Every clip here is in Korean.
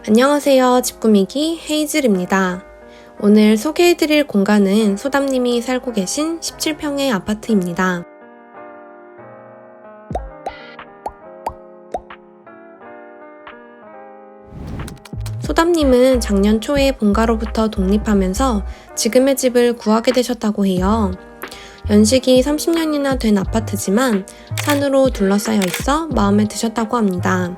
안녕하세요. 집꾸미기 헤이즐입니다. 오늘 소개해드릴 공간은 소담님이 살고 계신 17평의 아파트입니다. 소담님은 작년 초에 본가로부터 독립하면서 지금의 집을 구하게 되셨다고 해요. 연식이 30년이나 된 아파트지만 산으로 둘러싸여 있어 마음에 드셨다고 합니다.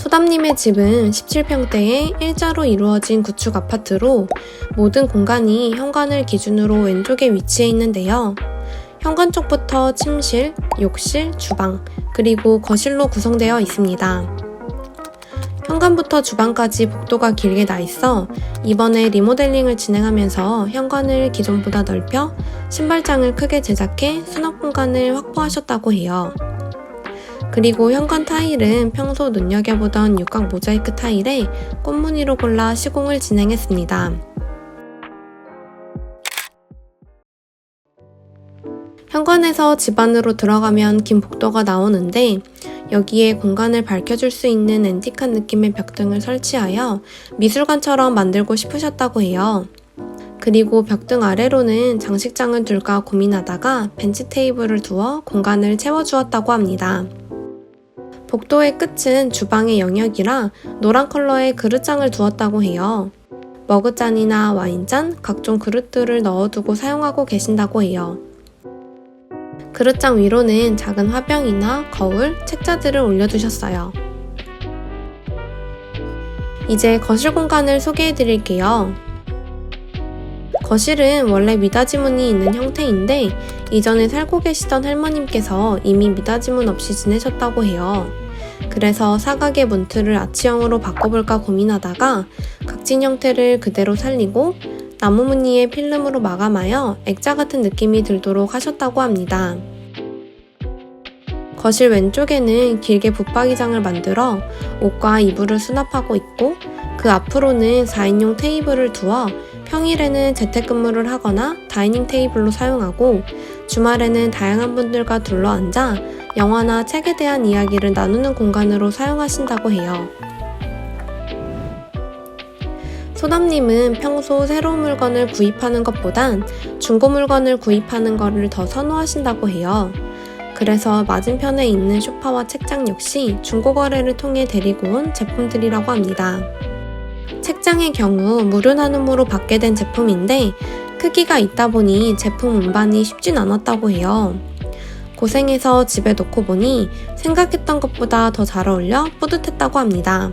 소담님의 집은 17평대의 일자로 이루어진 구축 아파트로 모든 공간이 현관을 기준으로 왼쪽에 위치해 있는데요. 현관 쪽부터 침실, 욕실, 주방, 그리고 거실로 구성되어 있습니다. 현관부터 주방까지 복도가 길게 나 있어 이번에 리모델링을 진행하면서 현관을 기존보다 넓혀 신발장을 크게 제작해 수납 공간을 확보하셨다고 해요. 그리고 현관 타일은 평소 눈여겨보던 육각 모자이크 타일에 꽃무늬로 골라 시공을 진행했습니다. 현관에서 집 안으로 들어가면 긴 복도가 나오는데 여기에 공간을 밝혀줄 수 있는 앤틱한 느낌의 벽등을 설치하여 미술관처럼 만들고 싶으셨다고 해요. 그리고 벽등 아래로는 장식장을 둘까 고민하다가 벤치 테이블을 두어 공간을 채워주었다고 합니다. 복도의 끝은 주방의 영역이라 노란 컬러의 그릇장을 두었다고 해요. 머그잔이나 와인잔, 각종 그릇들을 넣어두고 사용하고 계신다고 해요. 그릇장 위로는 작은 화병이나 거울, 책자들을 올려두셨어요. 이제 거실 공간을 소개해드릴게요. 거실은 원래 미닫이문이 있는 형태인데 이전에 살고 계시던 할머님께서 이미 미닫이문 없이 지내셨다고 해요. 그래서 사각의 문틀을 아치형으로 바꿔볼까 고민하다가 각진 형태를 그대로 살리고 나무 무늬의 필름으로 마감하여 액자 같은 느낌이 들도록 하셨다고 합니다. 거실 왼쪽에는 길게 붙박이장을 만들어 옷과 이불을 수납하고 있고 그 앞으로는 4인용 테이블을 두어 평일에는 재택근무를 하거나 다이닝 테이블로 사용하고 주말에는 다양한 분들과 둘러앉아 영화나 책에 대한 이야기를 나누는 공간으로 사용하신다고 해요. 소담님은 평소 새로운 물건을 구입하는 것보단 중고 물건을 구입하는 것을 더 선호하신다고 해요. 그래서 맞은편에 있는 소파와 책장 역시 중고 거래를 통해 데리고 온 제품들이라고 합니다. 책장의 경우 무료 나눔으로 받게 된 제품인데 크기가 있다 보니 제품 운반이 쉽진 않았다고 해요. 고생해서 집에 놓고 보니 생각했던 것보다 더 잘 어울려 뿌듯했다고 합니다.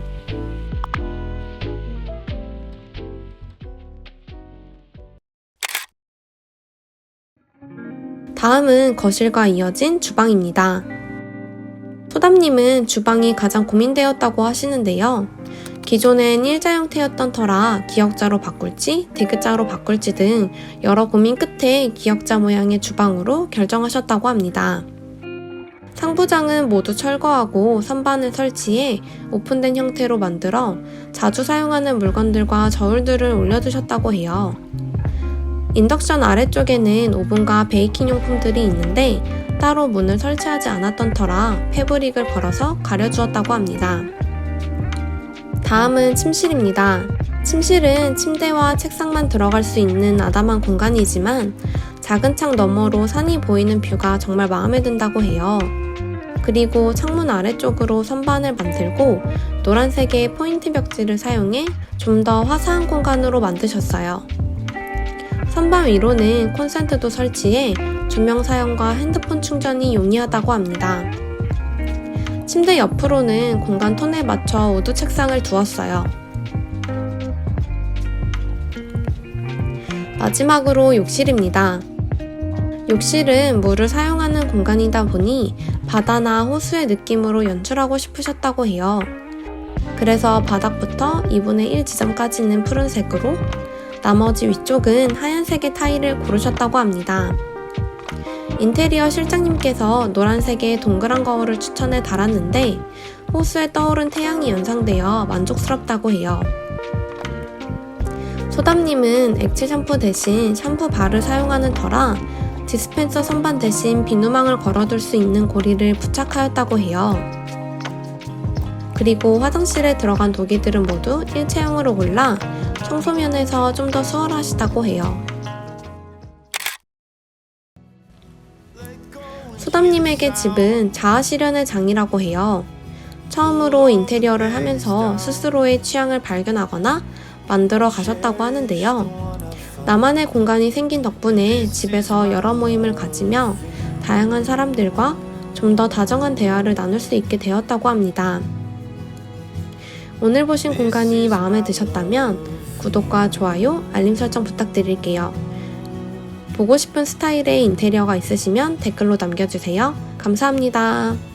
다음은 거실과 이어진 주방입니다. 소담님은 주방이 가장 고민되었다고 하시는데요. 기존엔 일자 형태였던 터라 기역자로 바꿀지 디귿자로 바꿀지 등 여러 고민 끝에 기역자 모양의 주방으로 결정하셨다고 합니다. 상부장은 모두 철거하고 선반을 설치해 오픈된 형태로 만들어 자주 사용하는 물건들과 저울들을 올려두셨다고 해요. 인덕션 아래쪽에는 오븐과 베이킹 용품들이 있는데 따로 문을 설치하지 않았던 터라 패브릭을 걸어서 가려주었다고 합니다. 다음은 침실입니다. 침실은 침대와 책상만 들어갈 수 있는 아담한 공간이지만 작은 창 너머로 산이 보이는 뷰가 정말 마음에 든다고 해요. 그리고 창문 아래쪽으로 선반을 만들고 노란색의 포인트 벽지를 사용해 좀 더 화사한 공간으로 만드셨어요. 선반 위로는 콘센트도 설치해 조명 사용과 핸드폰 충전이 용이하다고 합니다. 침대 옆으로는 공간 톤에 맞춰 우드 책상을 두었어요. 마지막으로 욕실입니다. 욕실은 물을 사용하는 공간이다 보니 바다나 호수의 느낌으로 연출하고 싶으셨다고 해요. 그래서 바닥부터 2분의 1 지점까지는 푸른색으로 나머지 위쪽은 하얀색의 타일을 고르셨다고 합니다. 인테리어 실장님께서 노란색의 동그란 거울을 추천해 달았는데 호수에 떠오른 태양이 연상되어 만족스럽다고 해요. 소담님은 액체 샴푸 대신 샴푸 바를 사용하는 터라 디스펜서 선반 대신 비누망을 걸어둘 수 있는 고리를 부착하였다고 해요. 그리고 화장실에 들어간 도기들은 모두 일체형으로 골라 청소면에서 좀 더 수월하시다고 해요. 소담님에게 집은 자아실현의 장이라고 해요. 처음으로 인테리어를 하면서 스스로의 취향을 발견하거나 만들어 가셨다고 하는데요. 나만의 공간이 생긴 덕분에 집에서 여러 모임을 가지며 다양한 사람들과 좀 더 다정한 대화를 나눌 수 있게 되었다고 합니다. 오늘 보신 공간이 마음에 드셨다면 구독과 좋아요, 알림 설정 부탁드릴게요. 보고 싶은 스타일의 인테리어가 있으시면 댓글로 남겨주세요. 감사합니다.